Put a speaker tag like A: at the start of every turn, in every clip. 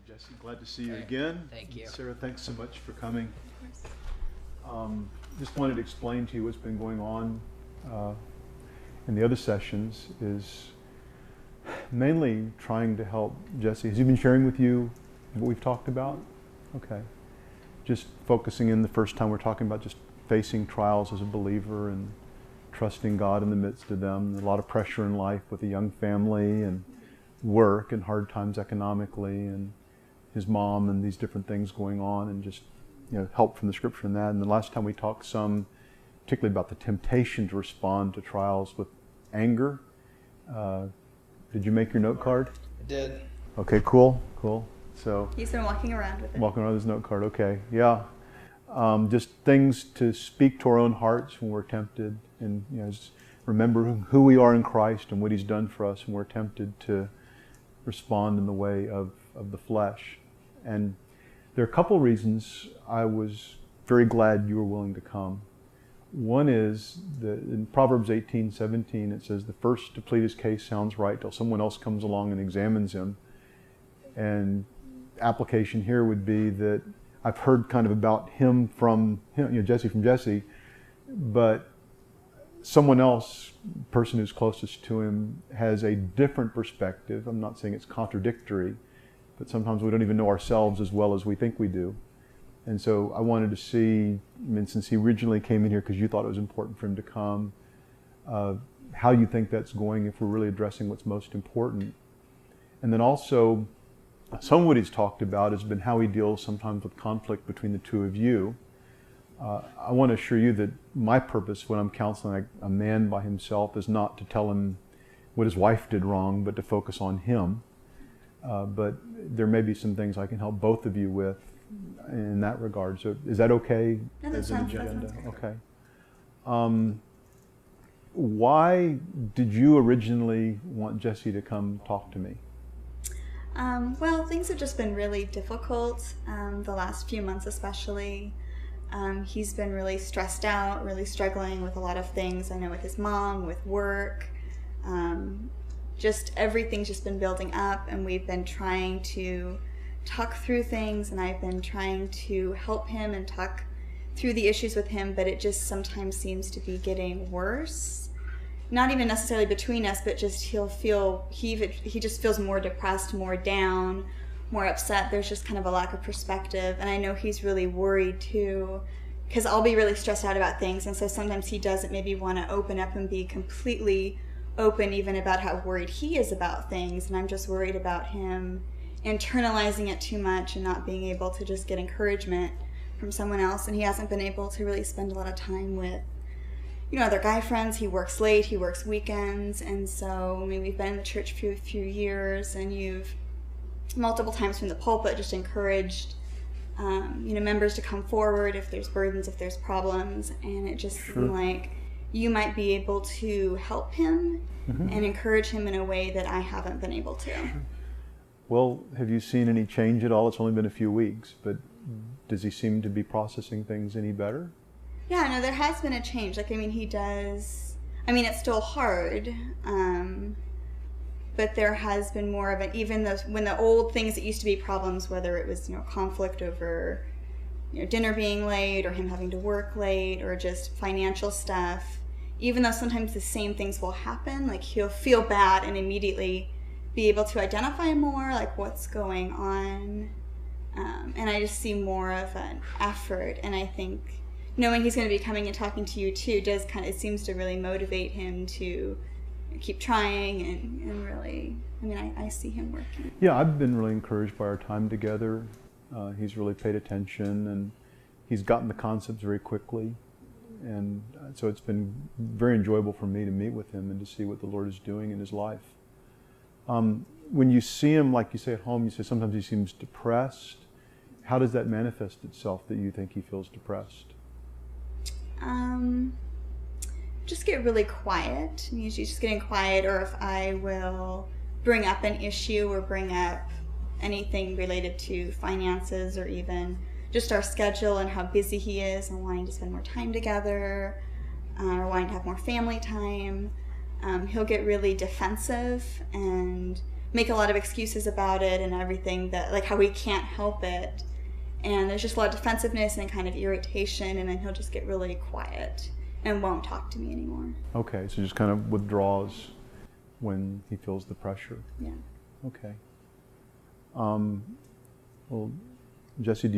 A: Jesse, glad to see you again.
B: Thank you.
A: Sarah, thanks so much for coming. Just wanted to explain to you what's been going on in the other sessions is mainly trying to help Jesse. Has he been sharing with you what we've talked about? Okay. Just focusing in the first time we're talking about just facing trials as a believer and trusting God in the midst of them. A lot of pressure in life with a young family and work and hard times economically and his mom and these different things going on, and just help from the scripture in that. And the last time we talked some particularly about the temptation to respond to trials with anger. Did you make your note card?
B: I did.
A: Okay, cool. So
C: he's been walking around with it.
A: Walking around with his note card, okay. Yeah. Just things to speak to our own hearts when we're tempted, and just remember who we are in Christ and what He's done for us, and we're tempted to respond in the way of the flesh. And there are a couple reasons I was very glad you were willing to come. One is that in Proverbs 18:17 it says, the first to plead his case sounds right till someone else comes along and examines him. And application here would be that I've heard kind of about him from Jesse from Jesse, but someone else, person who's closest to him, has a different perspective. I'm not saying it's contradictory, but sometimes we don't even know ourselves as well as we think we do. And so I wanted to see, since he originally came in here because you thought it was important for him to come, how you think that's going, if we're really addressing what's most important. And then also, some of what he's talked about has been how he deals sometimes with conflict between the two of you. I want to assure you that my purpose when I'm counseling a man by himself is not to tell him what his wife did wrong, but to focus on him. But there may be some things I can help both of you with in that regard. So is that okay?
C: No, that sounds great.
A: Okay. Why did you originally want Jesse to come talk to me?
C: Well, things have just been really difficult the last few months especially. He's been really stressed out, really struggling with a lot of things. I know with his mom, with work, just everything's just been building up, and we've been trying to talk through things, and I've been trying to help him and talk through the issues with him, but it just sometimes seems to be getting worse. Not even necessarily between us, but just he just feels more depressed, more down, more upset. There's just kind of a lack of perspective, and I know he's really worried too, because I'll be really stressed out about things, and so sometimes he doesn't maybe want to open up and be completely open even about how worried he is about things, and I'm just worried about him internalizing it too much and not being able to just get encouragement from someone else. And he hasn't been able to really spend a lot of time with other guy friends. He works late, he works weekends, and so we've been in the church for a few years, and you've multiple times from the pulpit just encouraged members to come forward if there's burdens, if there's problems, and it just seemed like you might be able to help him and encourage him in a way that I haven't been able to.
A: Well, have you seen any change at all? It's only been a few weeks, but does he seem to be processing things any better?
C: Yeah, no, there has been a change. He does. It's still hard, but there has been more of it. Even when the old things that used to be problems, whether it was conflict over dinner being late or him having to work late or just financial stuff, even though sometimes the same things will happen, he'll feel bad and immediately be able to identify more what's going on, and I just see more of an effort. And I think knowing he's going to be coming and talking to you too it seems to really motivate him to keep trying and really, I see him working.
A: Yeah, I've been really encouraged by our time together. He's really paid attention, and he's gotten the concepts very quickly, and so it's been very enjoyable for me to meet with him and to see what the Lord is doing in his life. When you see him, like you say at home, you say sometimes he seems depressed. How does that manifest itself that you think he feels depressed?
C: Just get really quiet. Usually just getting quiet, or if I will bring up an issue or bring up anything related to finances or even just our schedule and how busy he is and wanting to spend more time together or wanting to have more family time, he'll get really defensive and make a lot of excuses about it and everything, that like how he can't help it. And there's just a lot of defensiveness and kind of irritation, and then he'll just get really quiet and won't talk to me anymore.
A: Okay, so just kind of withdraws when he feels the pressure.
C: Yeah.
A: Okay. Well, Jesse,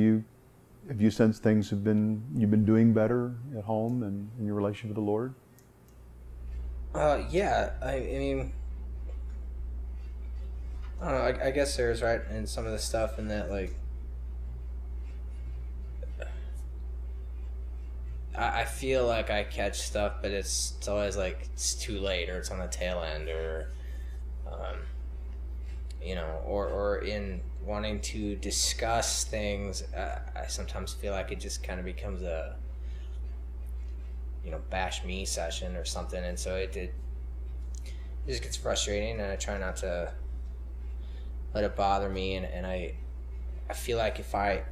A: have you sensed things you've been doing better at home and in your relationship with the Lord?
B: Yeah. I mean, I don't know. I guess there's right in some of the stuff in that, like, I feel like I catch stuff, but it's always like it's too late, or it's on the tail end, or or in wanting to discuss things, I sometimes feel like it just kind of becomes a bash me session or something, and so it just gets frustrating, and I try not to let it bother me, and I feel like if I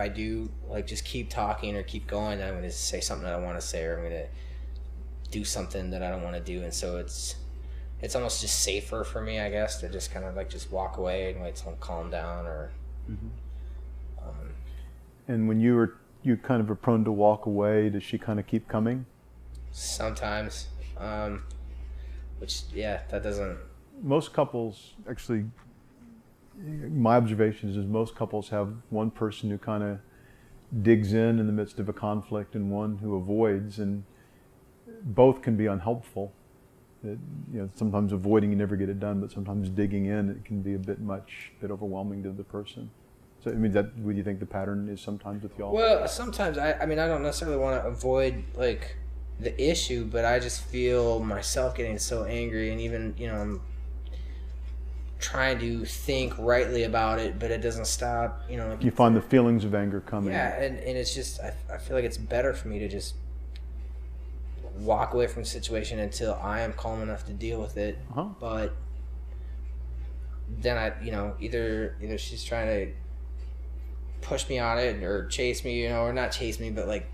B: do like just keep talking or keep going, then I'm going to say something that I want to say, or I'm going to do something that I don't want to do, and so it's almost just safer for me, I guess, to just kind of like just walk away and wait till I'm calmed down, or.
A: Mm-hmm. And when you kind of are prone to walk away, does she kind of keep coming?
B: Sometimes, which that doesn't.
A: Most couples actually. My observation is most couples have one person who kind of digs in the midst of a conflict and one who avoids, and both can be unhelpful. Sometimes avoiding, you never get it done, but sometimes digging in, it can be a bit overwhelming to the person. So, I mean, what do you think the pattern is sometimes with y'all?
B: Well, sometimes, I mean, I don't necessarily want to avoid, like, the issue, but I just feel myself getting so angry, and even, I'm trying to think rightly about it, but it doesn't stop, like
A: you find the feelings of anger coming.
B: Yeah, and it's just, I feel like it's better for me to just walk away from the situation until I am calm enough to deal with it.
A: Uh-huh.
B: But then either she's trying to push me on it, or chase me, or not chase me, but like,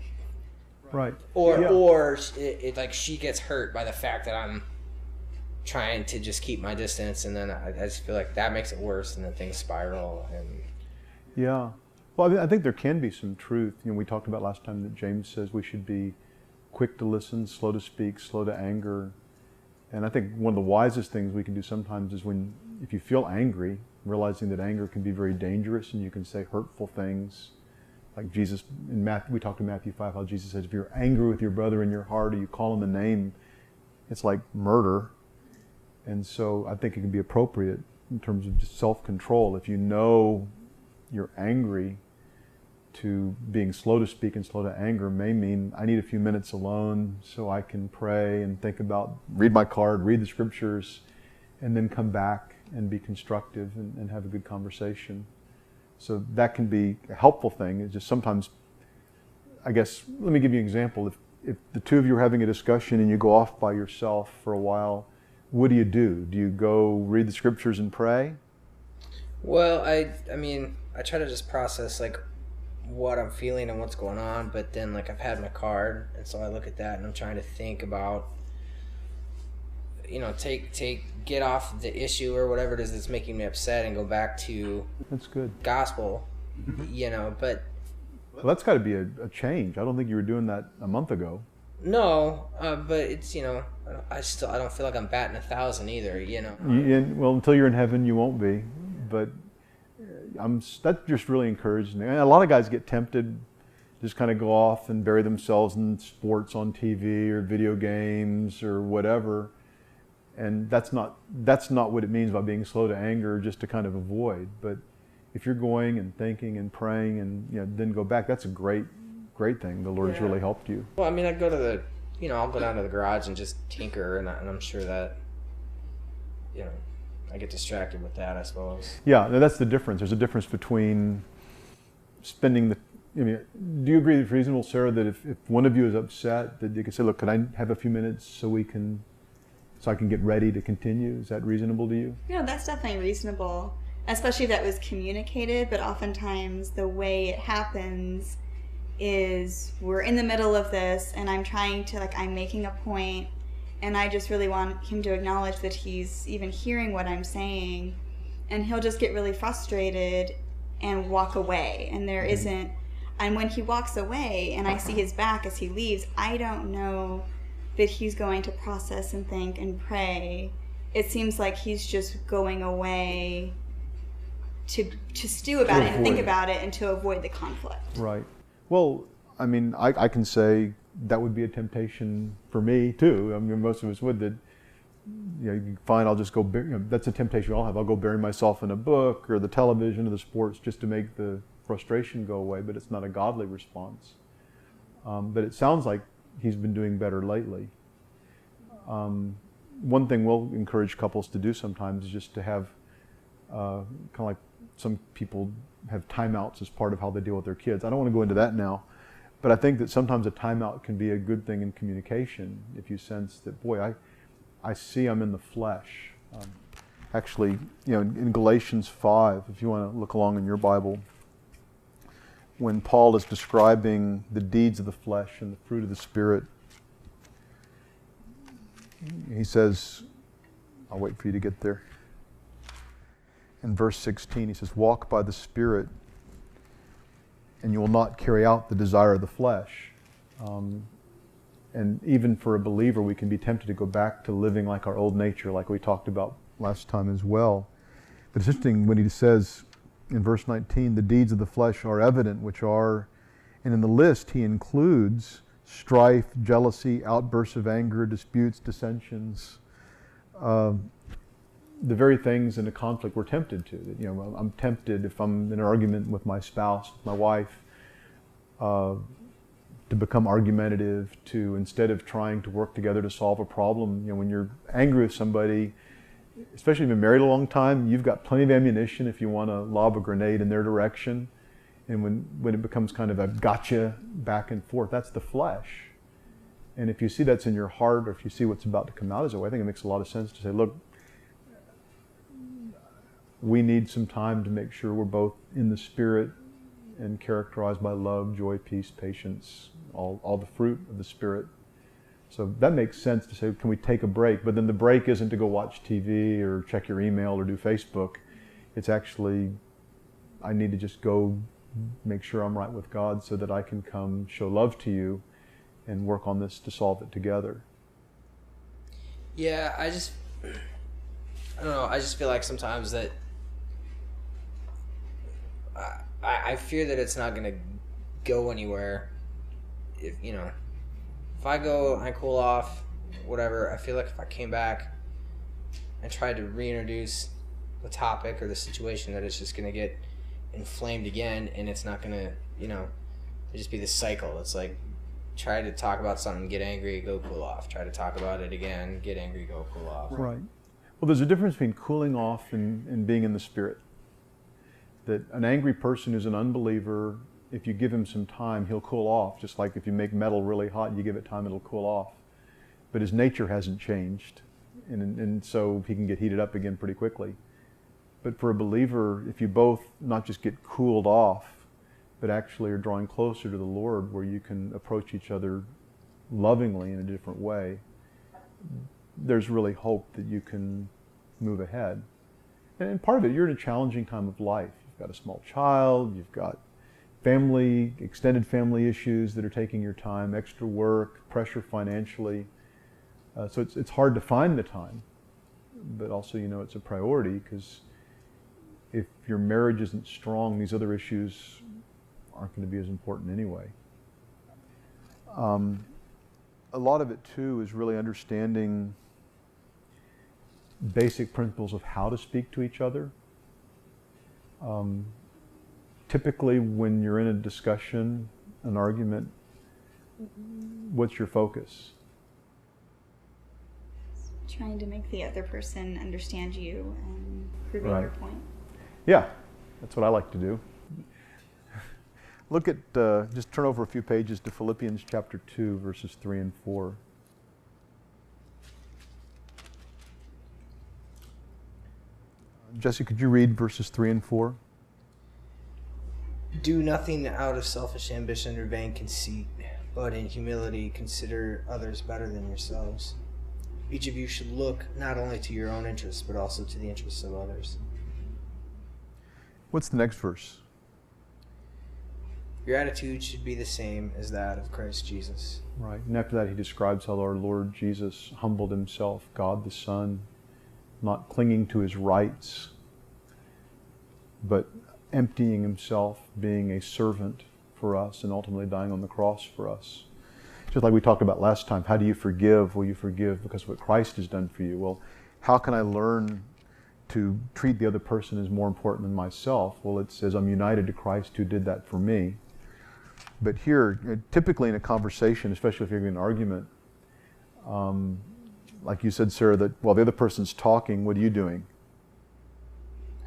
A: right,
B: or it like she gets hurt by the fact that I'm trying to just keep my distance, and then I just feel like that makes it worse, and then things spiral. And
A: yeah, well, I think there can be some truth. We talked about last time that James says we should be quick to listen, slow to speak, slow to anger. And I think one of the wisest things we can do sometimes is if you feel angry, realizing that anger can be very dangerous, and you can say hurtful things. Like Jesus, we talked in Matthew 5, how Jesus says, if you're angry with your brother in your heart, or you call him a name, it's like murder. And so I think it can be appropriate in terms of just self-control. If you know you're angry, to being slow to speak and slow to anger may mean I need a few minutes alone so I can pray and think about, read my card, read the scriptures, and then come back and be constructive and have a good conversation. So that can be a helpful thing. It's just sometimes, I guess, let me give you an example. If the two of you are having a discussion and you go off by yourself for a while, what do? Do you go read the scriptures and pray?
B: Well, I mean, I try to just process like what I'm feeling and what's going on, but then like I've had my card, and so I look at that and I'm trying to think about, get off the issue or whatever it is that's making me upset and go back to
A: that's good
B: gospel, but
A: well, that's got to be a change. I don't think you were doing that a month ago.
B: No, but it's, I don't feel like I'm batting 1,000 either,
A: Well, until you're in heaven, you won't be. But that just really encouraged me. And a lot of guys get tempted, just kind of go off and bury themselves in sports on TV or video games or whatever. And that's not what it means by being slow to anger, just to kind of avoid. But if you're going and thinking and praying and then go back, that's a great thing. The Lord's really helped you.
B: Well, I mean, I go to I'll go down to the garage and just tinker, and I'm sure that, I get distracted with that, I suppose.
A: Yeah, that's the difference. There's a difference between spending do you agree that it's reasonable, Sarah, that if one of you is upset, that you can say, look, could I have a few minutes so I can get ready to continue? Is that reasonable to you?
C: Yeah, that's definitely reasonable, especially if that was communicated, but oftentimes the way it happens is we're in the middle of this and I'm trying to, I'm making a point, and I just really want him to acknowledge that he's even hearing what I'm saying, and he'll just get really frustrated and walk away, and there isn't, and when he walks away and I see his back as he leaves, I don't know that he's going to process and think and pray. It seems like he's just going away to stew about it and think about it and to avoid the conflict.
A: Right. Well, I mean, I can say that would be a temptation for me too. I mean, most of us would. That, you know, fine, I'll just go. That's a temptation I'll have. I'll go bury myself in a book or the television or the sports just to make the frustration go away. But it's not a godly response. But it sounds like he's been doing better lately. One thing we'll encourage couples to do sometimes is just to have kind of like some people have timeouts as part of how they deal with their kids. I don't want to go into that now, but I think that sometimes a timeout can be a good thing in communication if you sense that, boy, I see I'm in the flesh. Actually, you know, in Galatians 5, if you want to look along in your Bible, when Paul is describing the deeds of the flesh and the fruit of the Spirit, he says, I'll wait for you to get there. In verse 16, he says, walk by the Spirit, and you will not carry out the desire of the flesh. And even for a believer, we can be tempted to go back to living like our old nature, like we talked about last time as well. But it's interesting when he says in verse 19, the deeds of the flesh are evident, which are, and in the list he includes strife, jealousy, outbursts of anger, disputes, dissensions, the very things in a conflict we're tempted to. You know, I'm tempted if I'm in an argument with my spouse, my wife, to become argumentative, to instead of trying to work together to solve a problem. You know, when you're angry with somebody, especially if you've been married a long time, you've got plenty of ammunition if you want to lob a grenade in their direction. And when it becomes kind of a gotcha back and forth, that's the flesh. And if you see that's in your heart, or if you see what's about to come out as a way, I think it makes a lot of sense to say, look, we need some time to make sure we're both in the Spirit and characterized by love, joy, peace, patience, all the fruit of the Spirit. So that makes sense to say, can we take a break? But then the break isn't to go watch TV or check your email or do Facebook. It's actually, I need to just go make sure I'm right with God so that I can come show love to you and work on this to solve it together.
B: Yeah, I don't know, I just feel like sometimes that I fear that it's not going to go anywhere. If I go, I cool off, whatever, I feel like if I came back and tried to reintroduce the topic or the situation, that it's just going to get inflamed again, and it's not going to, it'll just be this cycle. It's like, try to talk about something, get angry, go cool off. Try to talk about it again, get angry, go cool off.
A: Right. Well, there's a difference between cooling off and being in the Spirit. That an angry person who's an unbeliever, if you give him some time, he'll cool off. Just like if you make metal really hot, you give it time, it'll cool off. But his nature hasn't changed. And so he can get heated up again pretty quickly. But for a believer, if you both not just get cooled off, but actually are drawing closer to the Lord, where you can approach each other lovingly in a different way, there's really hope that you can move ahead. And part of it, you're in a challenging time of life. You've got a small child, you've got family, extended family issues that are taking your time, extra work, pressure financially. So it's hard to find the time, but also it's a priority, because if your marriage isn't strong, these other issues aren't going to be as important anyway. A lot of it too is really understanding basic principles of how to speak to each other. Typically when you're in a discussion, an argument, what's your focus?
C: Trying to make the other person understand you and proving
A: Right.
C: your point.
A: Yeah, that's what I like to do. Look at, just turn over a few pages to Philippians chapter 2, verses 3 and 4. Jesse, could you read verses 3 and 4?
B: Do nothing out of selfish ambition or vain conceit, but in humility consider others better than yourselves. Each of you should look not only to your own interests, but also to the interests of others.
A: What's the next verse?
B: Your attitude should be the same as that of Christ Jesus.
A: Right. And after that, he describes how our Lord Jesus humbled himself, God the Son, not clinging to his rights, but emptying himself, being a servant for us, and ultimately dying on the cross for us. Just like we talked about last time, how do you forgive? Well, you forgive because of what Christ has done for you. Well, how can I learn to treat the other person as more important than myself? Well, it says I'm united to Christ who did that for me. But here, typically in a conversation, especially if you're having an argument, like you said, Sarah, that while the other person's talking, what are you doing?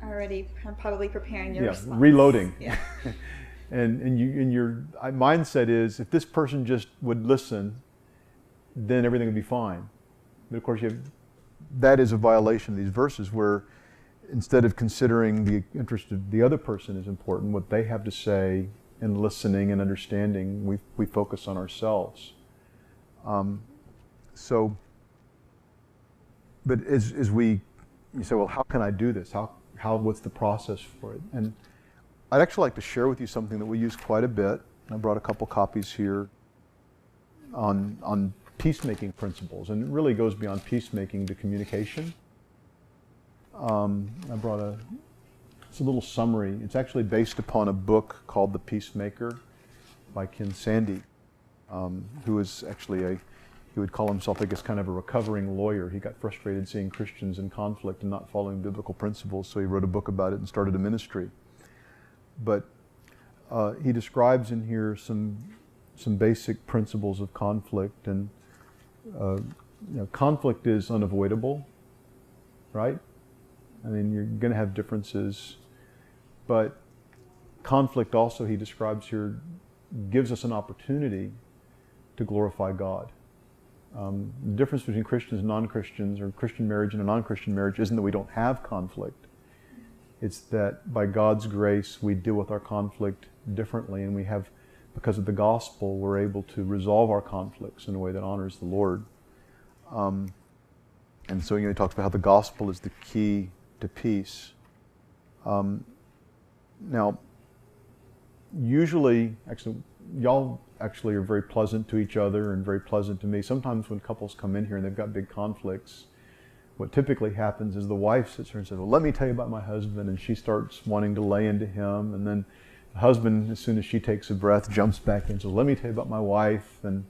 C: Already probably preparing your response.
A: Reloading.
C: Yeah.
A: and your mindset is, if this person just would listen, then everything would be fine. But of course, that is a violation of these verses, where instead of considering the interest of the other person is important, what they have to say, and listening and understanding, we focus on ourselves. But as you say, well, how can I do this? What's the process for it? And I'd actually like to share with you something that we use quite a bit. I brought a couple copies here on peacemaking principles, and it really goes beyond peacemaking to communication. I brought it's a little summary. It's actually based upon a book called The Peacemaker by Ken Sande, who is actually he would call himself, I guess, kind of a recovering lawyer. He got frustrated seeing Christians in conflict and not following biblical principles, so he wrote a book about it and started a ministry. But he describes in here some basic principles of conflict, and conflict is unavoidable, right? I mean, you're going to have differences, but conflict also, he describes here, gives us an opportunity to glorify God. The difference between Christians and non-Christians, or Christian marriage and a non-Christian marriage, isn't that we don't have conflict. It's that by God's grace, we deal with our conflict differently, and we have, because of the gospel, we're able to resolve our conflicts in a way that honors the Lord. And so, he talks about how the gospel is the key to peace. Now, usually, actually, y'all actually are very pleasant to each other and very pleasant to me. Sometimes when couples come in here and they've got big conflicts, what typically happens is the wife sits here and says, well, let me tell you about my husband, and she starts wanting to lay into him, and then the husband, as soon as she takes a breath, jumps back in and says, let me tell you about my wife. And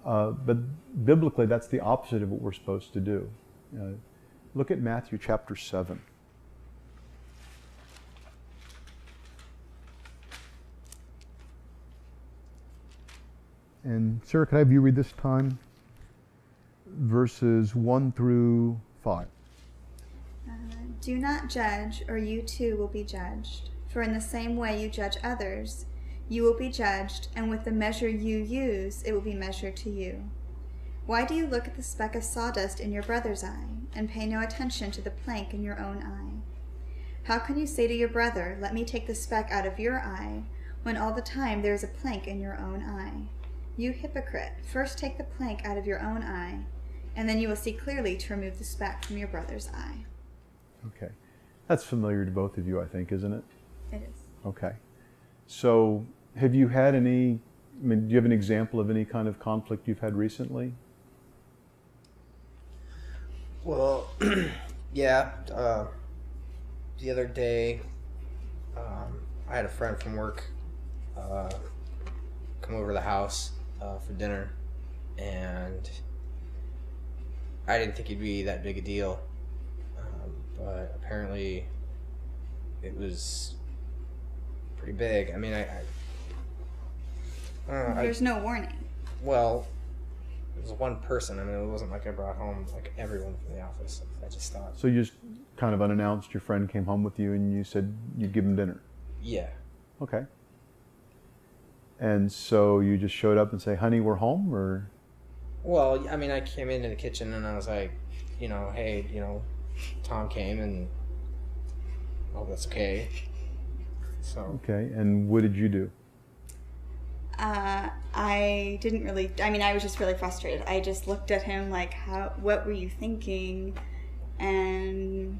A: but biblically, that's the opposite of what we're supposed to do. Look at Matthew chapter 7. And Sarah, could I have you read this time? Verses 1 through 5.
C: Do not judge, or you too will be judged. For in the same way you judge others, you will be judged, and with the measure you use, it will be measured to you. Why do you look at the speck of sawdust in your brother's eye, and pay no attention to the plank in your own eye? How can you say to your brother, let me take the speck out of your eye, when all the time there is a plank in your own eye? You hypocrite, first take the plank out of your own eye, and then you will see clearly to remove the speck from your brother's eye.
A: Okay. That's familiar to both of you, I think, isn't it?
C: It is.
A: Okay. So, have you had do you have an example of any kind of conflict you've had recently?
B: Well, yeah. The other day, I had a friend from work come over to the house for dinner, and I didn't think it'd be that big a deal, but apparently it was pretty big. I mean,
C: There's no warning.
B: Well, it was one person. I mean, it wasn't like I brought home like everyone from the office. I just thought.
A: So you just kind of unannounced, your friend came home with you and you said you'd give him dinner?
B: Yeah.
A: Okay. And so you just showed up and say, honey, we're home, or?
B: Well, I mean, I came into the kitchen and I was like, hey, Tom came, and that's okay. So. Okay, and what did you do?
C: I didn't really, I was just really frustrated. I just looked at him like, what were you thinking? And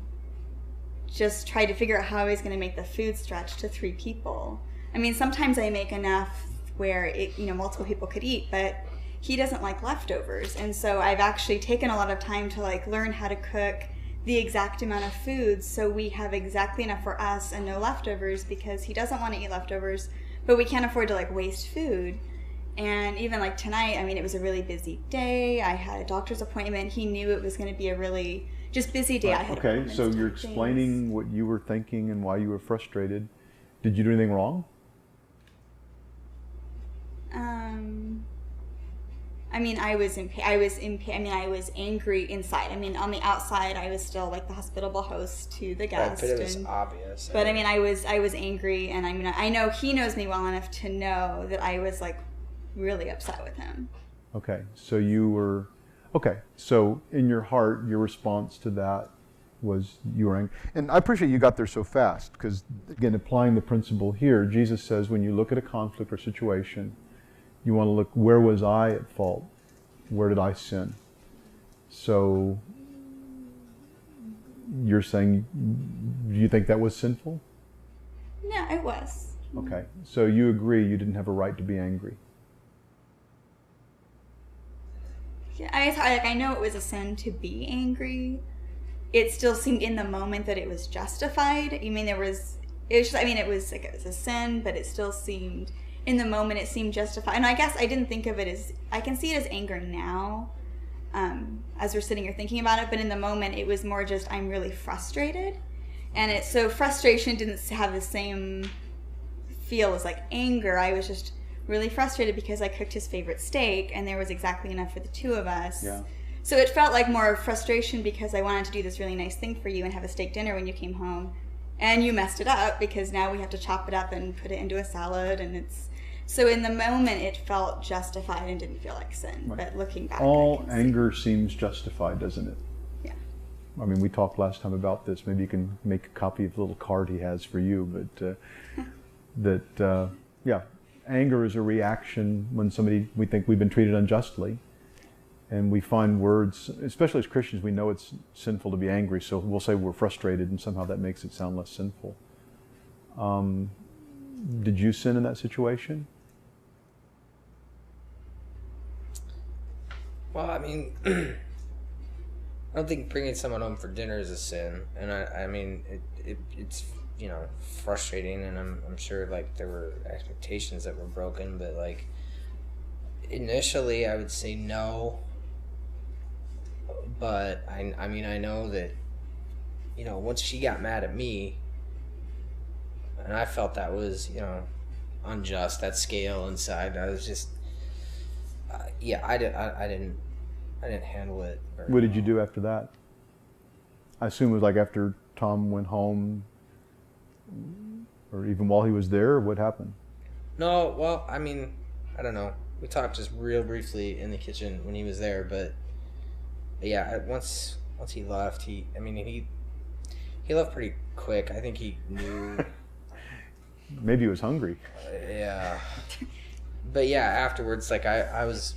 C: just tried to figure out how I was going to make the food stretch to 3 people. I mean, sometimes I make enough where it, multiple people could eat, but he doesn't like leftovers. And so I've actually taken a lot of time to like learn how to cook the exact amount of food so we have exactly enough for us and no leftovers, because he doesn't want to eat leftovers, but we can't afford to like waste food. And even like tonight, I mean, it was a really busy day. I had a doctor's appointment. He knew it was going to be a really just busy day. I had
A: okay, so you're explaining what you were thinking and why you were frustrated. Did you do anything wrong?
C: I mean, I was angry inside. I mean, on the outside, I was still like the hospitable host to the guest.
B: Right, but it was obvious.
C: But I mean, I was angry, and I mean, I know he knows me well enough to know that I was like really upset with him.
A: Okay, so so in your heart, your response to that was you were angry. And I appreciate you got there so fast, because again, applying the principle here, Jesus says when you look at a conflict or situation, you want to look, where was I at fault? Where did I sin? So you're saying, do you think that was sinful?
C: No, it was.
A: Okay, so you agree you didn't have a right to be angry.
C: Yeah, I know it was a sin to be angry. It still seemed in the moment that it was justified. I mean, it was a sin, but it still seemed, in the moment, it seemed justified. And I guess I didn't think of it as, I can see it as anger now, as we're sitting here thinking about it, but in the moment, it was more just, I'm really frustrated. And so frustration didn't have the same feel as like anger. I was just really frustrated because I cooked his favorite steak and there was exactly enough for the 2 of us.
A: Yeah.
C: So it felt like more frustration because I wanted to do this really nice thing for you and have a steak dinner when you came home. And you messed it up because now we have to chop it up and put it into a salad. And so in the moment it felt justified and didn't feel like sin.
A: Right.
C: But looking back,
A: all anger seems justified, doesn't it?
C: Yeah.
A: I mean, we talked last time about this. Maybe you can make a copy of the little card he has for you. But anger is a reaction when we think we've been treated unjustly. And we find words, especially as Christians, we know it's sinful to be angry, so we'll say we're frustrated, and somehow that makes it sound less sinful. Did you sin in that situation?
B: Well, I mean, I don't think bringing someone home for dinner is a sin, and I mean, it's frustrating, and I'm sure like there were expectations that were broken, but like initially I would say no. But I mean, I know that, once she got mad at me, and I felt that was, unjust, that scale inside, I was just, I didn't handle it.
A: What did you do after that? I assume it was like after Tom went home, or even while he was there, what happened?
B: No, well, I mean, I don't know. We talked just real briefly in the kitchen when he was there, but yeah, once he left, he left pretty quick. I think he knew.
A: Maybe he was hungry.
B: Yeah, but yeah, afterwards, like I was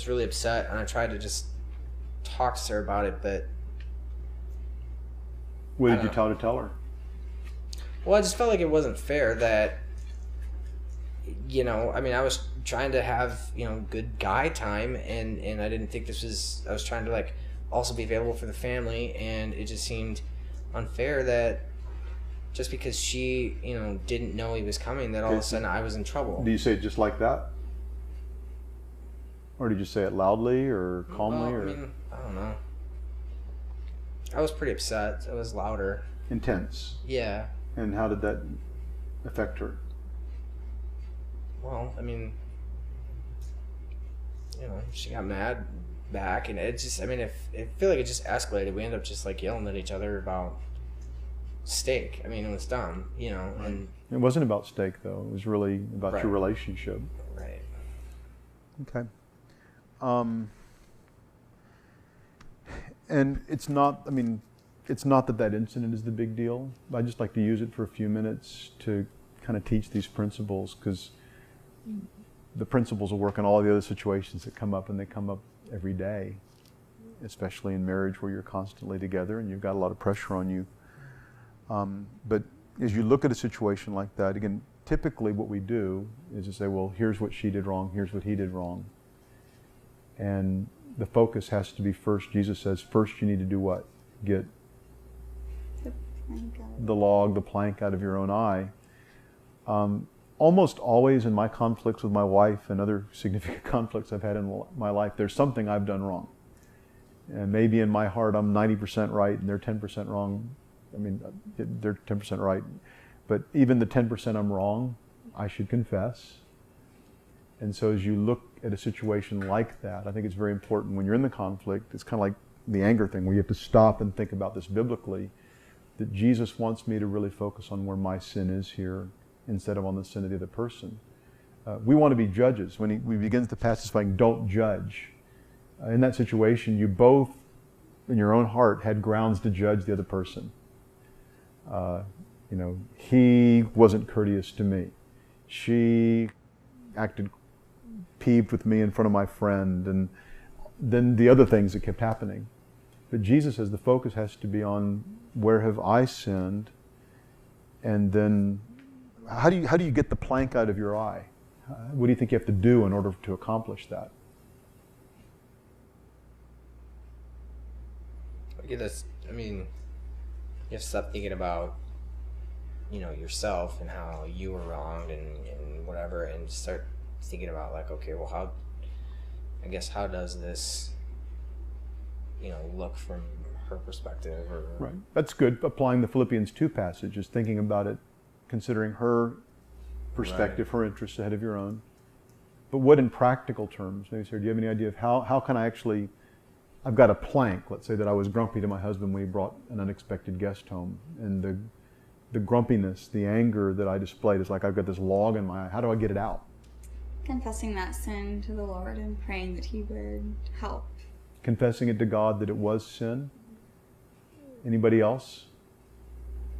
B: really upset, and I tried to just talk to her about it, but
A: what did you tell her?
B: Well, I just felt like it wasn't fair that, I mean, I was trying to have, good guy time, and I didn't think I was trying to, like, also be available for the family, and it just seemed unfair that just because she, didn't know he was coming, that all of a sudden I was in trouble.
A: Do you say it just like that? Or did you say it loudly or calmly?
B: Well, I mean, I don't know. I was pretty upset. It was louder.
A: Intense?
B: Yeah.
A: And how did that affect her?
B: Well, I mean, she got mad back, and it just, I mean, I feel like it just escalated. We ended up just like yelling at each other about steak. I mean, it was dumb, and
A: it wasn't about steak though. It was really about your relationship.
B: Right.
A: Okay. And it's not that incident is the big deal. I just like to use it for a few minutes to kind of teach these principles, because the principles will work in all the other situations that come up, and they come up every day, especially in marriage where you're constantly together and you've got a lot of pressure on you. But as you look at a situation like that, again, typically what we do is to say, well, here's what she did wrong, here's what he did wrong. And the focus has to be first. Jesus says, first you need to do what? Get the log, the plank out of your own eye. Almost always in my conflicts with my wife and other significant conflicts I've had in my life, there's something I've done wrong. And maybe in my heart I'm 90% right and they're 10% wrong. I mean, they're 10% right. But even the 10% I'm wrong, I should confess. And so as you look at a situation like that, I think it's very important when you're in the conflict, it's kind of like the anger thing where you have to stop and think about this biblically, that Jesus wants me to really focus on where my sin is here instead of on the sin of the other person. We want to be judges. When he begins the passage saying, don't judge. In that situation, you both, in your own heart, had grounds to judge the other person. He wasn't courteous to me. She acted peeved with me in front of my friend, and then the other things that kept happening. But Jesus says the focus has to be on where have I sinned, and then how do you get the plank out of your eye? What do you think you have to do in order to accomplish that?
B: You have to stop thinking about, yourself and how you were wronged and whatever, and start thinking about like, okay, well, how does this, look from her perspective? Or
A: right. That's good. Applying the Philippians 2 passage is thinking about it, considering her perspective, right, her interests ahead of your own. But what in practical terms? Maybe, sir, do you have any idea of how can I actually, I've got a plank, let's say that I was grumpy to my husband when he brought an unexpected guest home, and the grumpiness, the anger that I displayed is like I've got this log in my eye. How do I get it out?
C: Confessing that sin to the Lord and praying that He would help.
A: Confessing it to God that it was sin. Anybody else?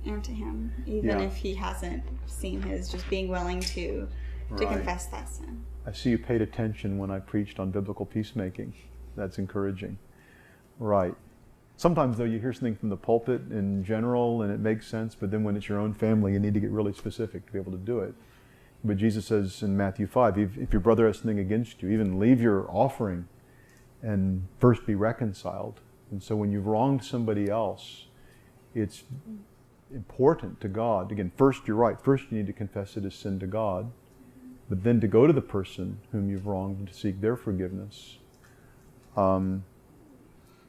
C: And to Him, even if He hasn't seen His, just being willing to
A: Right.
C: confess that sin.
A: I see you paid attention when I preached on biblical peacemaking. That's encouraging. Right. Sometimes, though, you hear something from the pulpit in general and it makes sense, but then when it's your own family, you need to get really specific to be able to do it. But Jesus says in Matthew 5, if your brother has something against you, even leave your offering and first be reconciled. And so when you've wronged somebody else, it's important to God. Again, first, you're right. First, you need to confess it as sin to God, but then to go to the person whom you've wronged and to seek their forgiveness.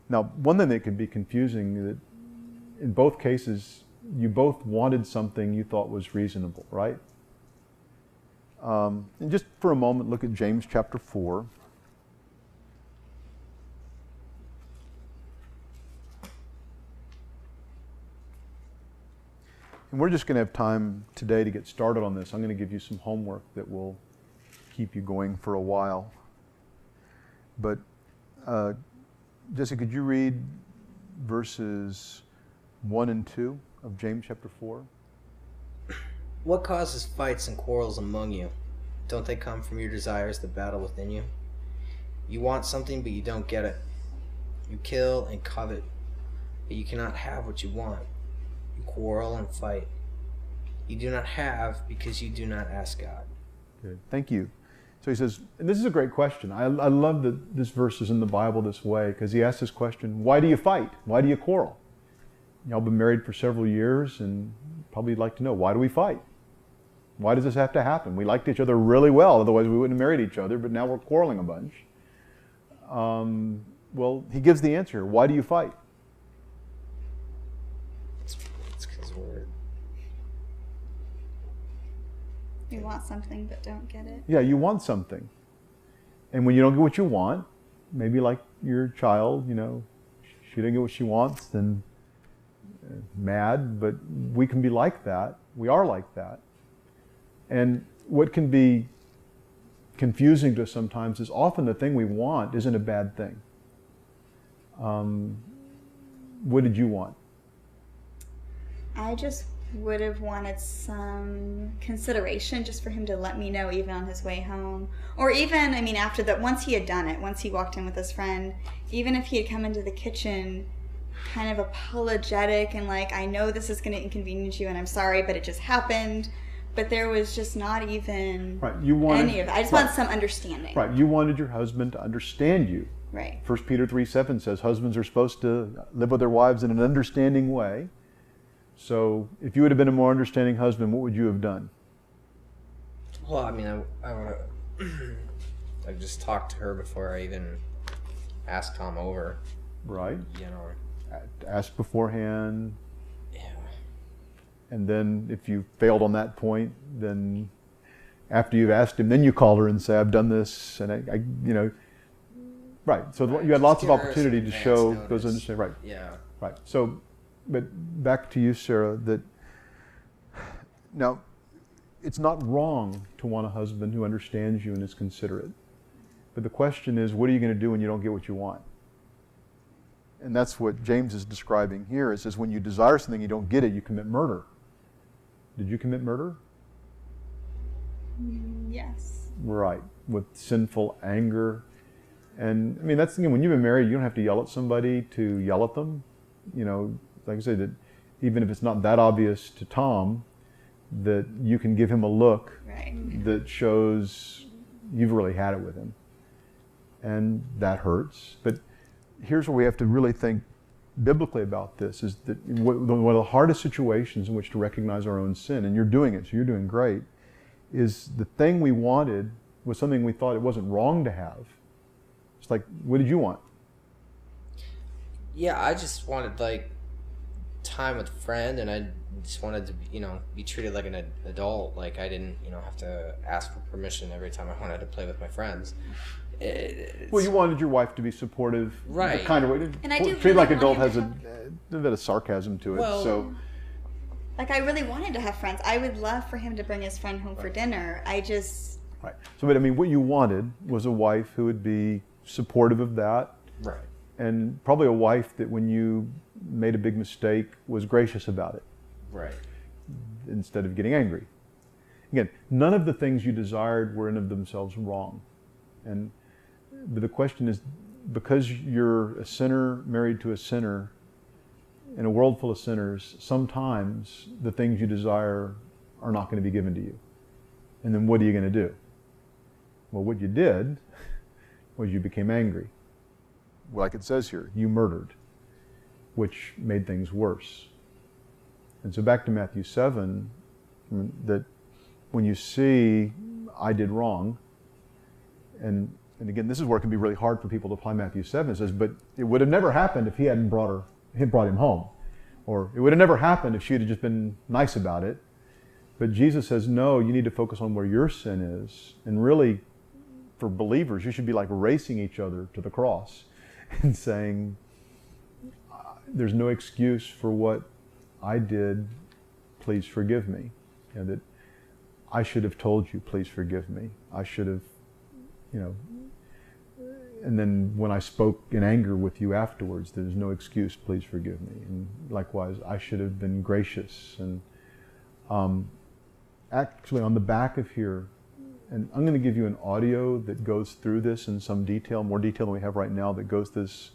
A: Now, one thing that could be confusing, that in both cases, you both wanted something you thought was reasonable, right? And just for a moment, look at James chapter 4. And we're just going to have time today to get started on this. I'm going to give you some homework that will keep you going for a while. But Jesse, could you read verses 1 and 2 of James chapter 4?
B: What causes fights and quarrels among you? Don't they come from your desires that battle within you? You want something, but you don't get it. You kill and covet, but you cannot have what you want. You quarrel and fight. You do not have because you do not ask God.
A: Good. Thank you. So he says, and this is a great question. I love that this verse is in the Bible this way, because he asks this question, why do you fight? Why do you quarrel? Y'all been married for several years and probably like to know, why do we fight? Why does this have to happen? We liked each other really well, otherwise we wouldn't have married each other, but now we're quarreling a bunch. Well, he gives the answer. Why do you fight?
B: It's because we're...
C: You want something but don't get it.
A: Yeah, you want something. And when you don't get what you want, maybe like your child, she didn't get what she wants, then mad, but we can be like that. We are like that. And what can be confusing to us sometimes is often the thing we want isn't a bad thing. What did you want?
C: I just would have wanted some consideration just for him to let me know even on his way home. Or even, after that, once he had done it, once he walked in with his friend, even if he had come into the kitchen kind of apologetic and like, I know this is going to inconvenience you and I'm sorry, but it just happened. But there was just not even any of that. I just want some understanding.
A: Right. You wanted your husband to understand you.
C: Right.
A: 1 Peter 3:7 says husbands are supposed to live with their wives in an understanding way. So if you would have been a more understanding husband, what would you have done?
B: Well, I mean, I want to like just talk to her before I even ask Tom over.
A: Right.
B: You know.
A: Ask beforehand.
B: Yeah.
A: And then if you failed on that point, then after you've asked him, then you call her and say, I've done this, and I you know, right. So you had lots of opportunity to show those understanding. Right.
B: Yeah.
A: Right. So, but back to you, Sarah, that now it's not wrong to want a husband who understands you and is considerate. But the question is, what are you going to do when you don't get what you want? And that's what James is describing here. It says when you desire something, you don't get it, you commit murder. Did you commit murder?
C: Yes.
A: Right, with sinful anger. And I mean, that's the thing, when you've been married, you don't have to yell at somebody to yell at them. You know, like I said, that even if it's not that obvious to Tom, that you can give him a look that shows you've really had it with him. And that hurts. But here's where we have to really think biblically about this, is that one of the hardest situations in which to recognize our own sin, and you're doing it, so you're doing great, is the thing we wanted was something we thought it wasn't wrong to have. It's like, what did you want?
B: Yeah, I just wanted like time with a friend, and I just wanted to, be treated like an adult. Like I didn't, have to ask for permission every time I wanted to play with my friends.
A: Well, you wanted your wife to be supportive,
B: right?
A: The kind of way.
C: And I do
A: treat
C: really
A: like adult
C: want
A: has a bit of sarcasm to it.
B: Well,
A: so,
C: like I really wanted to have friends. I would love for him to bring his friend home for dinner. Right.
A: So, but I mean, what you wanted was a wife who would be supportive of that,
B: right?
A: And probably a wife that when you made a big mistake was gracious about it,
B: right?
A: Instead of getting angry. Again, none of the things you desired were in of themselves wrong, but the question is, because you're a sinner married to a sinner in a world full of sinners, sometimes the things you desire are not going to be given to you. And then what are you going to do? Well, what you did was you became angry. Like it says here, you murdered, which made things worse. And so back to Matthew 7, that when you see I did wrong, and again, this is where it can be really hard for people to apply Matthew 7. It says, but it would have never happened if he hadn't brought him home. Or it would have never happened if she had just been nice about it. But Jesus says, no, you need to focus on where your sin is. And really, for believers, you should be like racing each other to the cross and saying, there's no excuse for what I did, please forgive me. That I should have told you, please forgive me. I should have, and then when I spoke in anger with you afterwards, there's no excuse, please forgive me. And likewise, I should have been gracious. And actually on the back of here, and I'm going to give you an audio that goes through this in some detail, more detail than we have right now, that goes this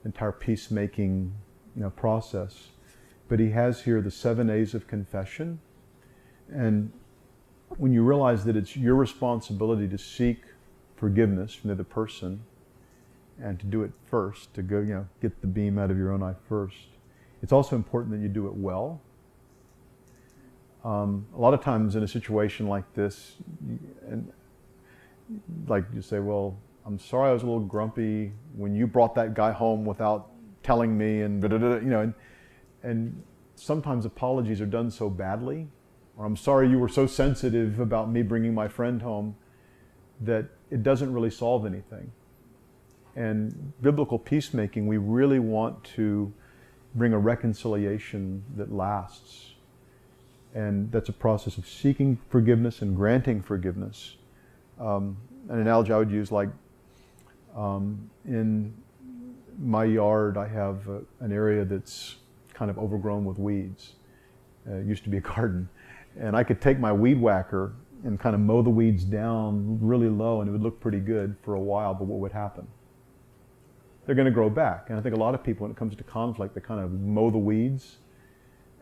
A: entire peacemaking process. But he has here the 7 A's of confession. And when you realize that it's your responsibility to seek forgiveness from the other person and to do it first, to go, get the beam out of your own eye first, it's also important that you do it well. A lot of times in a situation like this, and like you say, well, I'm sorry I was a little grumpy when you brought that guy home without telling me, and and sometimes apologies are done so badly, or I'm sorry you were so sensitive about me bringing my friend home, that it doesn't really solve anything. And biblical peacemaking, we really want to bring a reconciliation that lasts. And that's a process of seeking forgiveness and granting forgiveness. An analogy I would use, like in my yard, I have an area that's kind of overgrown with weeds. It used to be a garden. And I could take my weed whacker and kind of mow the weeds down really low, and it would look pretty good for a while, but what would happen? they're going to grow back. And I think a lot of people, when it comes to conflict, they kind of mow the weeds.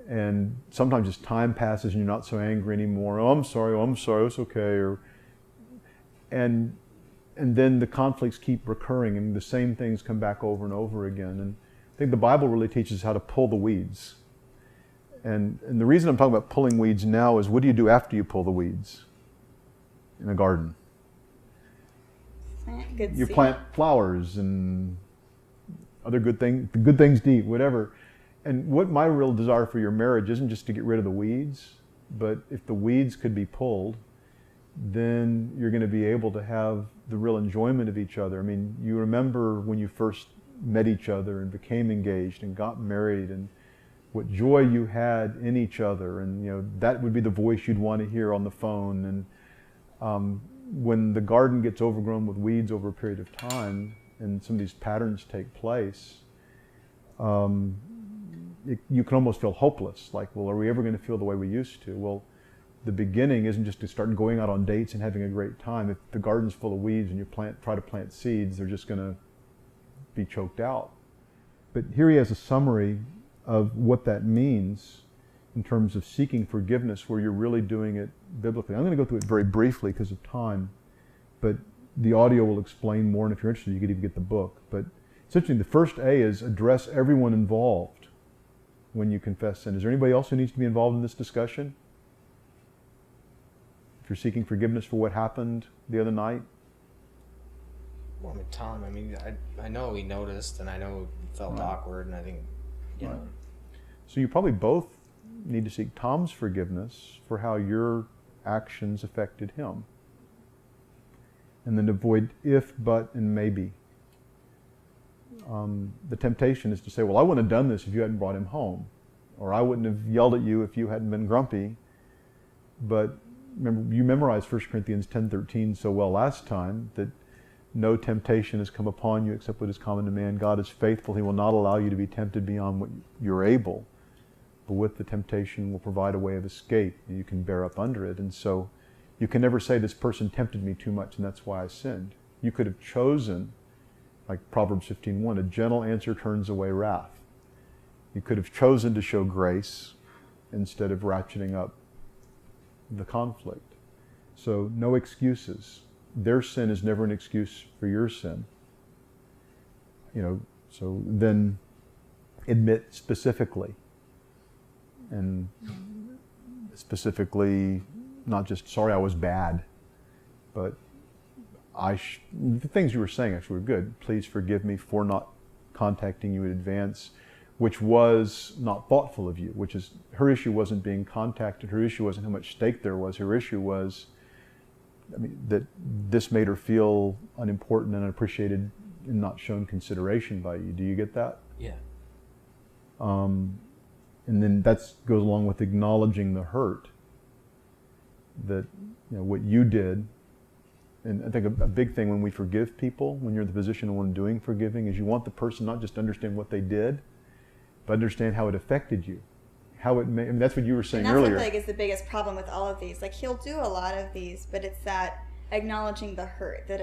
A: And sometimes as time passes and you're not so angry anymore, oh, I'm sorry, it's okay. And then the conflicts keep recurring and the same things come back over and over again. And I think the Bible really teaches how to pull the weeds. And the reason I'm talking about pulling weeds now is, what do you do after you pull the weeds in a garden? You plant flowers and other good things to eat, whatever. And what my real desire for your marriage isn't just to get rid of the weeds, but if the weeds could be pulled, then you're going to be able to have the real enjoyment of each other. I mean, you remember when you first met each other and became engaged and got married, and what joy you had in each other, and that would be the voice you'd want to hear on the phone. And when the garden gets overgrown with weeds over a period of time, and some of these patterns take place, you can almost feel hopeless. Like, well, are we ever going to feel the way we used to? Well, the beginning isn't just to start going out on dates and having a great time. If the garden's full of weeds and you try to plant seeds, they're just going to be choked out. But here he has a summary of what that means in terms of seeking forgiveness, where you're really doing it biblically. I'm going to go through it very briefly because of time, but the audio will explain more, and if you're interested, you could even get the book. But it's interesting, the first A is address everyone involved when you confess sin. Is there anybody else who needs to be involved in this discussion? If you're seeking forgiveness for what happened the other night?
B: Well, Tom, I know he noticed, and I know it felt awkward, and I think, you know.
A: So you probably both need to seek Tom's forgiveness for how your actions affected him. And then avoid if, but, and maybe. The temptation is to say, well, I wouldn't have done this if you hadn't brought him home. Or I wouldn't have yelled at you if you hadn't been grumpy. But remember, you memorized 1 Corinthians 10:13 so well last time, that no temptation has come upon you except what is common to man. God is faithful. He will not allow you to be tempted beyond what you're able. But with the temptation will provide a way of escape, and you can bear up under it. And so you can never say, this person tempted me too much and that's why I sinned. You could have chosen, like Proverbs 15:1, a gentle answer turns away wrath. You could have chosen to show grace instead of ratcheting up the conflict. So no excuses. Their sin is never an excuse for your sin. So then admit specifically. And specifically, not just, sorry, I was bad, but the things you were saying actually were good. Please forgive me for not contacting you in advance, which was not thoughtful of you, which is, her issue wasn't being contacted. Her issue wasn't how much stake there was. Her issue was, that this made her feel unimportant and unappreciated and not shown consideration by you. Do you get that?
B: Yeah.
A: And then that goes along with acknowledging the hurt, that what you did. And I think a big thing when we forgive people, when you're in the position of one doing forgiving, is you want the person not just to understand what they did, but understand how it affected you. How it may, that's what you were saying earlier.
C: And that's what I think is the biggest problem with all of these. Like, he'll do a lot of these, but it's that acknowledging the hurt, that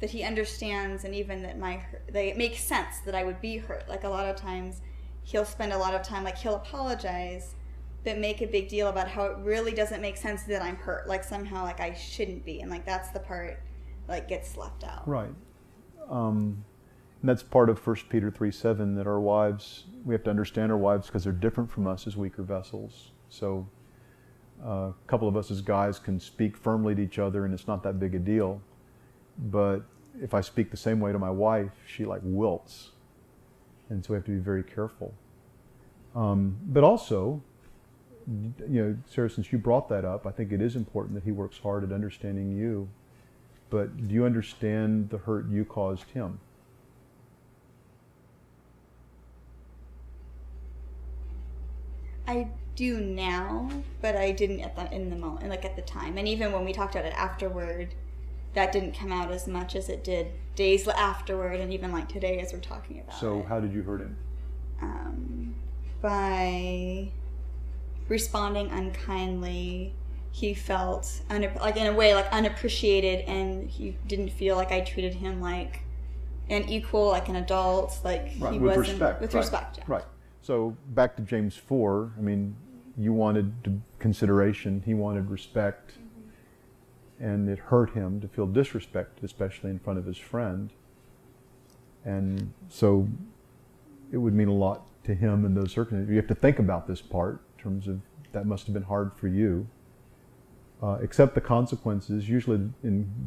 C: he understands, and even that it makes sense that I would be hurt. Like, a lot of times he'll spend a lot of time, like, he'll apologize, but make a big deal about how it really doesn't make sense that I'm hurt. Like, somehow, like, I shouldn't be. And, like, that's the part, like, gets left out.
A: Right. And that's part of 1 Peter 3:7, that our wives, we have to understand our wives because they're different from us as weaker vessels. So a couple of us as guys can speak firmly to each other and it's not that big a deal. But if I speak the same way to my wife, she like wilts. And so we have to be very careful. But also, Sarah, since you brought that up, I think it is important that he works hard at understanding you. But do you understand the hurt you caused him?
C: I do now, but I didn't in the moment, like at the time. And even when we talked about it afterward, that didn't come out as much as it did days afterward, and even like today as we're talking about it.
A: So how did you hurt him?
C: By responding unkindly. He felt like in a way like unappreciated, and he didn't feel like I treated him like an equal, like an adult, like
A: Right,
C: he
A: with
C: wasn't
A: respect.
C: with
A: right,
C: respect. Yeah.
A: Right. So back to James 4, I mean, you wanted consideration, he wanted respect, and it hurt him to feel disrespected, especially in front of his friend. And so it would mean a lot to him in those circumstances. You have to think about this part in terms of that must have been hard for you. Accept the consequences. Usually,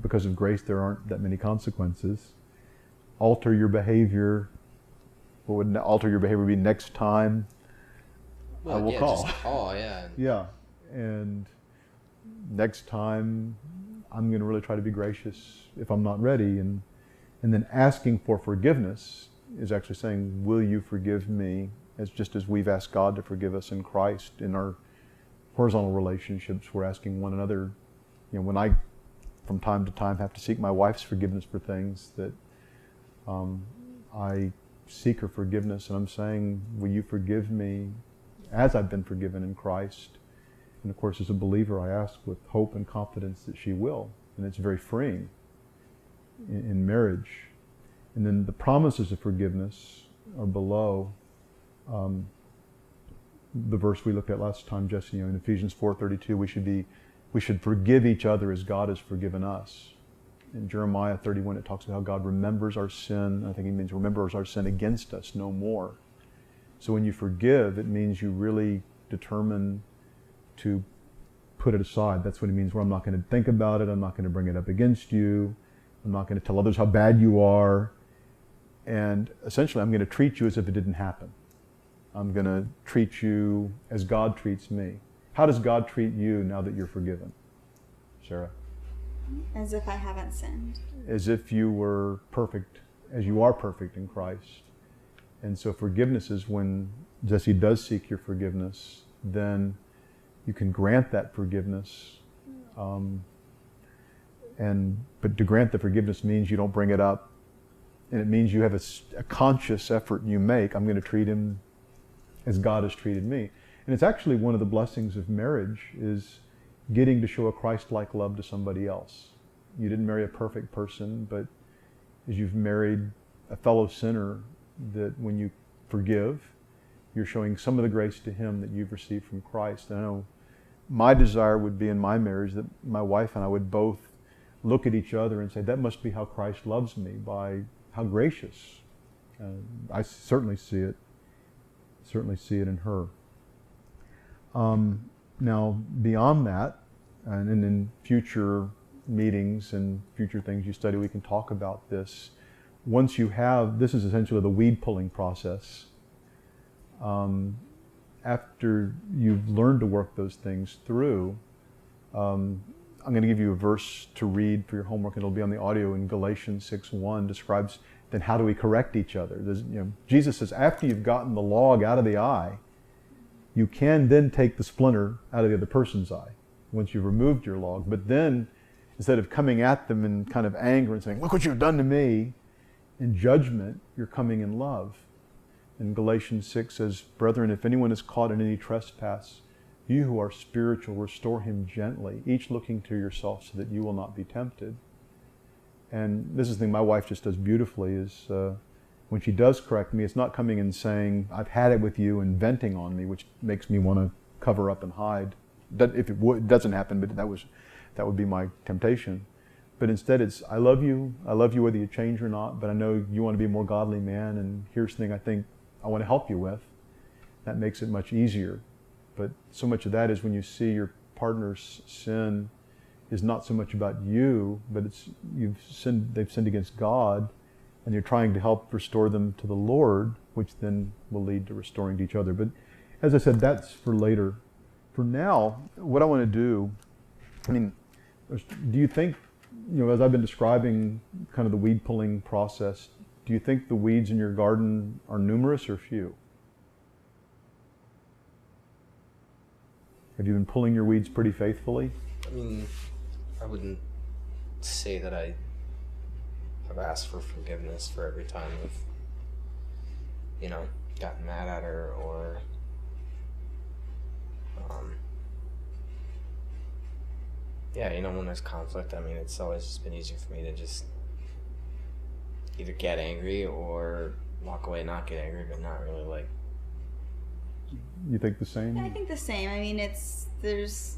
A: because of grace, there aren't that many consequences. Alter your behavior. What would alter your behavior be next time? I will call.
B: Just call, yeah.
A: Yeah, and next time I'm going to really try to be gracious if I'm not ready, and then asking for forgiveness is actually saying, will you forgive me, as just as we've asked God to forgive us in Christ. In our horizontal relationships, we're asking one another. You know, when I from time to time have to seek my wife's forgiveness for things that I seek her forgiveness, and I'm saying, will you forgive me as I've been forgiven in Christ? And of course, as a believer, I ask with hope and confidence that she will. And it's very freeing in marriage. And then the promises of forgiveness are below the verse we looked at last time, Jesse. In Ephesians 4:32, we should forgive each other as God has forgiven us. In Jeremiah 31, it talks about how God remembers our sin. I think he means remembers our sin against us no more. So when you forgive, it means you really determine to put it aside. That's what it means, where I'm not going to think about it, I'm not going to bring it up against you, I'm not going to tell others how bad you are, and essentially I'm going to treat you as if it didn't happen. I'm going to treat you as God treats me. How does God treat you now that you're forgiven, Sarah?
C: As if I haven't sinned.
A: As if you were perfect, as you are perfect in Christ. And so forgiveness is when Jesse does seek your forgiveness, then you can grant that forgiveness. But to grant the forgiveness means you don't bring it up. And it means you have a conscious effort you make. I'm going to treat him as God has treated me. And it's actually one of the blessings of marriage is getting to show a Christ-like love to somebody else. You didn't marry a perfect person, but as you've married a fellow sinner, that when you forgive, you're showing some of the grace to him that you've received from Christ. And I know my desire would be in my marriage that my wife and I would both look at each other and say, that must be how Christ loves me, by how gracious. I certainly see it in her. Now, beyond that, and in future meetings and future things you study, we can talk about this. Once you have, this is essentially the weed pulling process. After you've learned to work those things through, I'm going to give you a verse to read for your homework, and it'll be on the audio in Galatians 6:1, describes then how do we correct each other. Jesus says, after you've gotten the log out of the eye, you can then take the splinter out of the other person's eye once you've removed your log. But then, instead of coming at them in kind of anger and saying, look what you've done to me, in judgment, you're coming in love. And Galatians 6 says, brethren, if anyone is caught in any trespass, you who are spiritual, restore him gently, each looking to yourself so that you will not be tempted. And this is the thing my wife just does beautifully, is when she does correct me, it's not coming and saying, I've had it with you, and venting on me, which makes me want to cover up and hide. If it doesn't happen, but that would be my temptation. But instead it's, I love you whether you change or not, but I know you want to be a more godly man, and here's the thing I think I want to help you with. That makes it much easier. But so much of that is when you see your partner's sin is not so much about you, but it's they've sinned against God, and you're trying to help restore them to the Lord, which then will lead to restoring to each other. But as I said, that's for later. For now, what I want to do, do you think, as I've been describing kind of the weed pulling process, do you think the weeds in your garden are numerous or few? Have you been pulling your weeds pretty faithfully?
B: I wouldn't say that I have asked for forgiveness for every time I've, gotten mad at her or, when there's conflict, it's always just been easier for me to just either get angry or walk away, not get angry, but not really like.
A: You think the same?
C: Yeah, I think the same. I mean, there's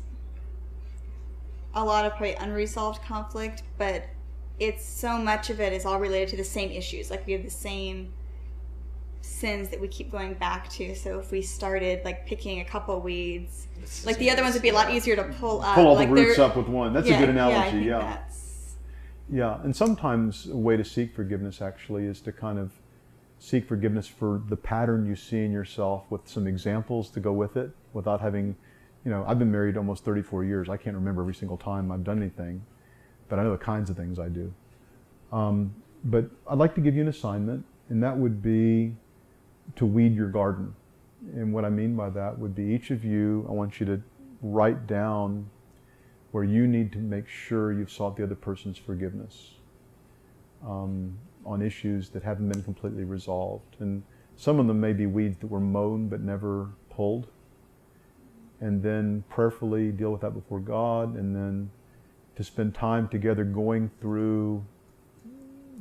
C: a lot of probably unresolved conflict, but it's so much of it is all related to the same issues. Like we have the same sins that we keep going back to. So if we started like picking a couple weeds, like the other ones would be a lot easier to pull up.
A: Pull all
C: like
A: the roots up with one. That's a good analogy.
C: Yeah, I think that's...
A: Yeah, and sometimes a way to seek forgiveness actually is to kind of seek forgiveness for the pattern you see in yourself with some examples to go with it without having, I've been married almost 34 years. I can't remember every single time I've done anything, but I know the kinds of things I do. But I'd like to give you an assignment, and that would be to weed your garden. And what I mean by that would be each of you, I want you to write down where you need to make sure you've sought the other person's forgiveness on issues that haven't been completely resolved. And some of them may be weeds that were mown but never pulled. And then prayerfully deal with that before God, and then to spend time together going through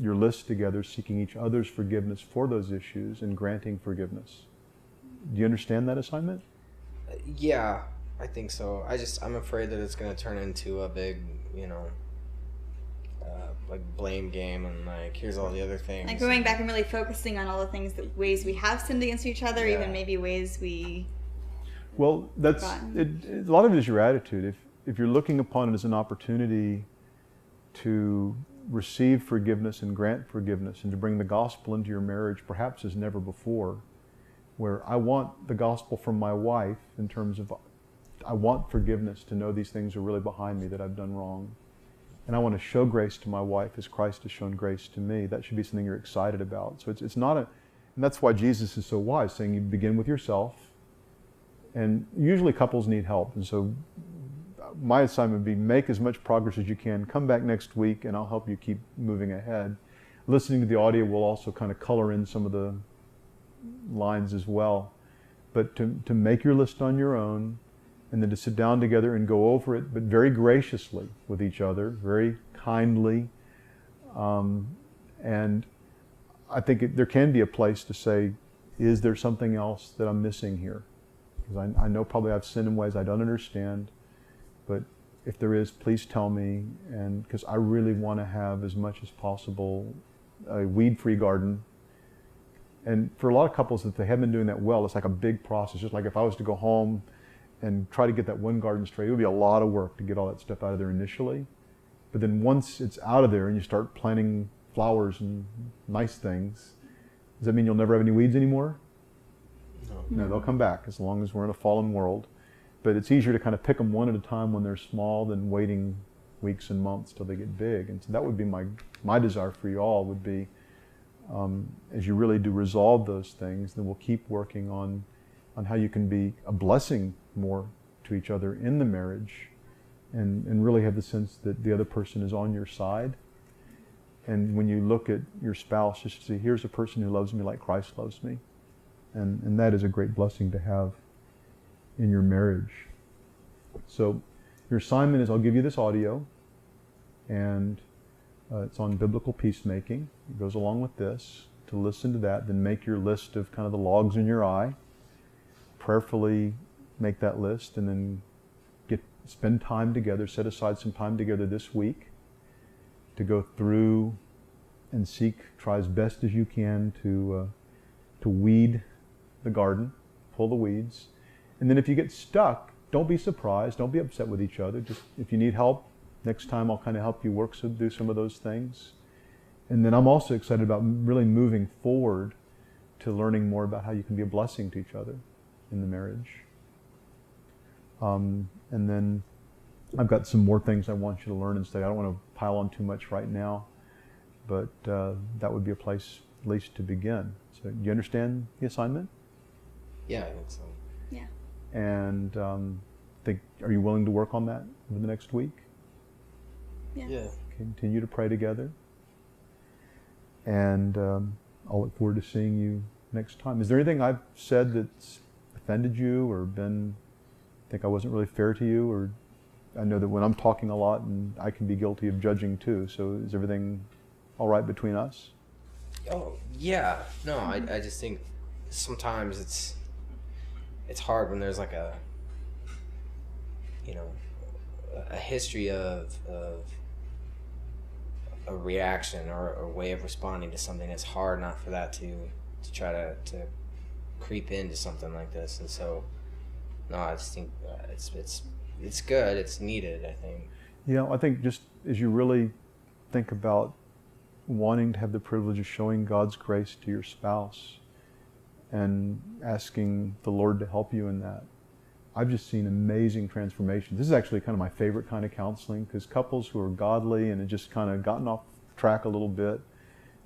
A: your list together, seeking each other's forgiveness for those issues and granting forgiveness. Do you understand that assignment?
B: Yeah, I think so. I'm afraid that it's going to turn into a big, like blame game, and like here's all the other things.
C: Like going back and really focusing on all the things, that ways we have sinned against each other, even maybe ways we.
A: Well, that's it, a lot of it is your attitude. If you're looking upon it as an opportunity to receive forgiveness and grant forgiveness and to bring the gospel into your marriage, perhaps as never before, where I want the gospel from my wife in terms of I want forgiveness to know these things are really behind me that I've done wrong. And I want to show grace to my wife as Christ has shown grace to me. That should be something you're excited about. So it's not and that's why Jesus is so wise, saying you begin with yourself. And usually couples need help. And so my assignment would be make as much progress as you can. Come back next week and I'll help you keep moving ahead. Listening to the audio will also kind of color in some of the lines as well. But to make your list on your own, and then to sit down together and go over it, but very graciously with each other, very kindly. And I think there can be a place to say, is there something else that I'm missing here? Because I know probably I've sinned in ways I don't understand, but if there is, please tell me, and because I really want to have as much as possible a weed-free garden. And for a lot of couples, if they haven't been doing that well, it's like a big process. Just like if I was to go home and try to get that one garden straight, it would be a lot of work to get all that stuff out of there initially. But then once it's out of there and you start planting flowers and nice things, does that mean you'll never have any weeds anymore? No, they'll come back as long as we're in a fallen world. But it's easier to kind of pick them one at a time when they're small than waiting weeks and months till they get big. And so that would be my desire for you all would be, as you really do resolve those things, then we'll keep working on how you can be a blessing more to each other in the marriage, and really have the sense that the other person is on your side. And when you look at your spouse, just to see, here's a person who loves me like Christ loves me. And that is a great blessing to have in your marriage. So your assignment is I'll give you this audio, and it's on biblical peacemaking. It goes along with this. To listen to that, then make your list of kind of the logs in your eye. Prayerfully make that list, and then spend time together, set aside some time together this week to go through and try as best as you can to weed the garden, pull the weeds. And then if you get stuck, don't be surprised, don't be upset with each other. Just if you need help, next time I'll kind of help you do some of those things. And then I'm also excited about really moving forward to learning more about how you can be a blessing to each other in the marriage. And then I've got some more things I want you to learn and study. I don't want to pile on too much right now, but that would be a place at least to begin. So do you understand the assignment?
B: Yeah, I think so.
C: Yeah.
B: And
A: are you willing to work on that over the next week?
C: Yes.
B: Yeah.
A: Continue to pray together. And I'll look forward to seeing you next time. Is there anything I've said that's offended you or think I wasn't really fair to you? Or I know that when I'm talking a lot, and I can be guilty of judging too, so is everything all right between us?
B: Oh yeah, no, I just think sometimes it's hard when there's like a, you know, a history of a reaction or a way of responding to something. It's hard not for that to try to creep into something like this. And so no, I just think it's good, it's needed, I think.
A: I think just as you really think about wanting to have the privilege of showing God's grace to your spouse and asking the Lord to help you in that, I've just seen amazing transformation. This is actually kind of my favorite kind of counseling, because couples who are godly and have just kind of gotten off track a little bit,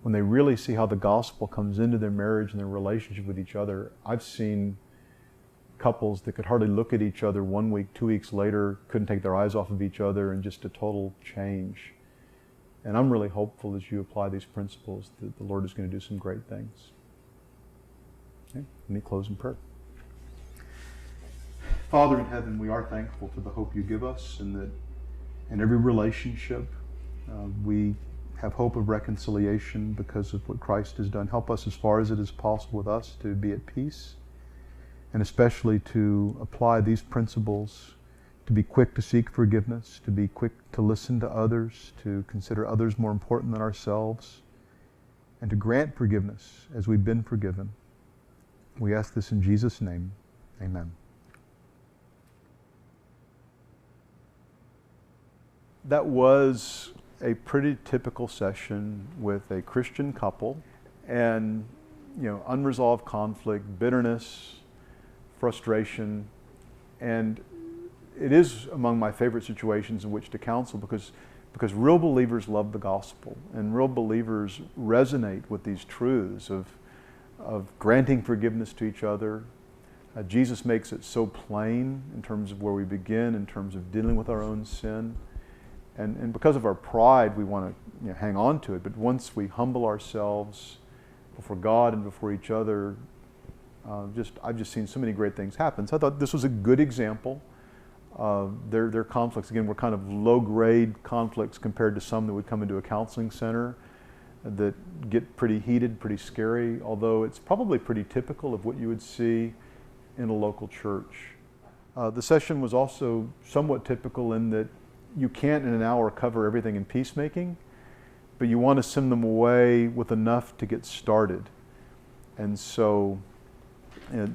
A: when they really see how the gospel comes into their marriage and their relationship with each other, I've seen couples that could hardly look at each other 1 week, 2 weeks later, couldn't take their eyes off of each other, and just a total change. And I'm really hopeful as you apply these principles that the Lord is going to do some great things. Okay, let me close in prayer. Father in heaven, we are thankful for the hope you give us, and that in every relationship we have hope of reconciliation because of what Christ has done. Help us as far as it is possible with us to be at peace, and especially to apply these principles, to be quick to seek forgiveness, to be quick to listen to others, to consider others more important than ourselves, and to grant forgiveness as we've been forgiven. We ask this in Jesus' name. Amen. That was a pretty typical session with a Christian couple, and unresolved conflict, bitterness, frustration, and it is among my favorite situations in which to counsel, because real believers love the gospel, and real believers resonate with these truths of granting forgiveness to each other. Jesus makes it so plain in terms of where we begin, in terms of dealing with our own sin. And because of our pride, we want to hang on to it. But once we humble ourselves before God and before each other, I've just seen so many great things happen. So I thought this was a good example. Their conflicts, again, were kind of low-grade conflicts compared to some that would come into a counseling center that get pretty heated, pretty scary, although it's probably pretty typical of what you would see in a local church. The session was also somewhat typical in that you can't in an hour cover everything in peacemaking, but you want to send them away with enough to get started. And so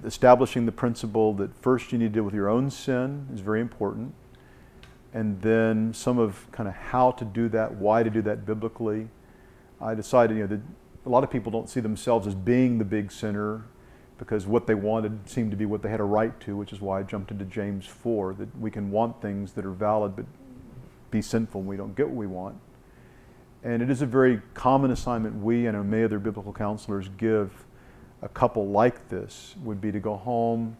A: establishing the principle that first you need to deal with your own sin is very important, and then some of kind of how to do that, why to do that biblically. I decided that a lot of people don't see themselves as being the big sinner, because what they wanted seemed to be what they had a right to, which is why I jumped into James 4, that we can want things that are valid but be sinful when we don't get what we want. And it is a very common assignment we and many other biblical counselors give a couple like this, would be to go home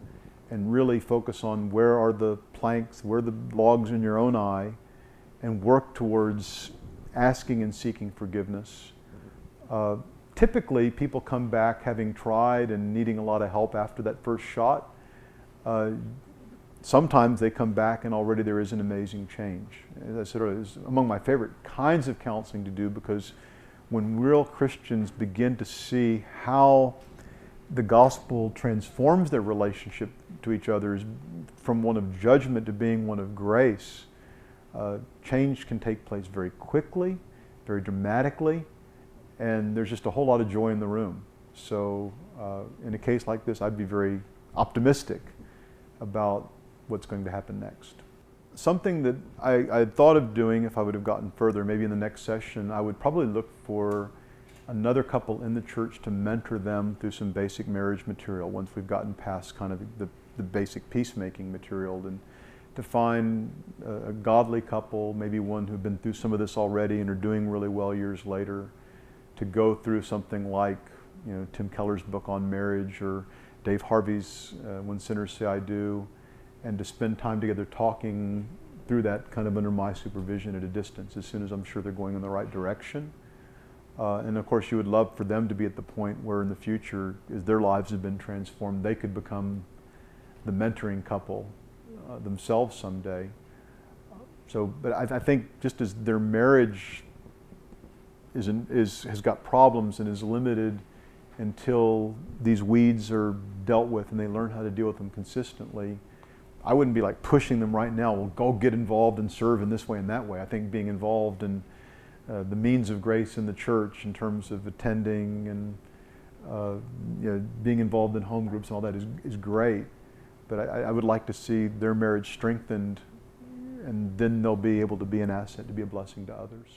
A: and really focus on where are the planks, where are the logs in your own eye, and work towards asking and seeking forgiveness. Typically, people come back having tried and needing a lot of help after that first shot. Sometimes they come back and already there is an amazing change. As I said earlier, it's among my favorite kinds of counseling to do, because when real Christians begin to see how the gospel transforms their relationship to each other from one of judgment to being one of grace, change can take place very quickly, very dramatically, and there's just a whole lot of joy in the room. So in a case like this, I'd be very optimistic about what's going to happen next. Something that I had thought of doing if I would have gotten further, maybe in the next session, I would probably look for another couple in the church to mentor them through some basic marriage material once we've gotten past kind of the basic peacemaking material, and to find a godly couple, maybe one who've been through some of this already and are doing really well years later, to go through something like Tim Keller's book on marriage, or Dave Harvey's When Sinners Say I Do, and to spend time together talking through that kind of under my supervision at a distance, as soon as I'm sure they're going in the right direction. And of course, you would love for them to be at the point where in the future, as their lives have been transformed, they could become the mentoring couple themselves someday. But I think just as their marriage has got problems and is limited until these weeds are dealt with and they learn how to deal with them consistently. I wouldn't be like pushing them right now, well, go get involved and serve in this way and that way. I think being involved in the means of grace in the church in terms of attending and being involved in home groups and all that is great. But I would like to see their marriage strengthened, and then they'll be able to be an asset, to be a blessing to others.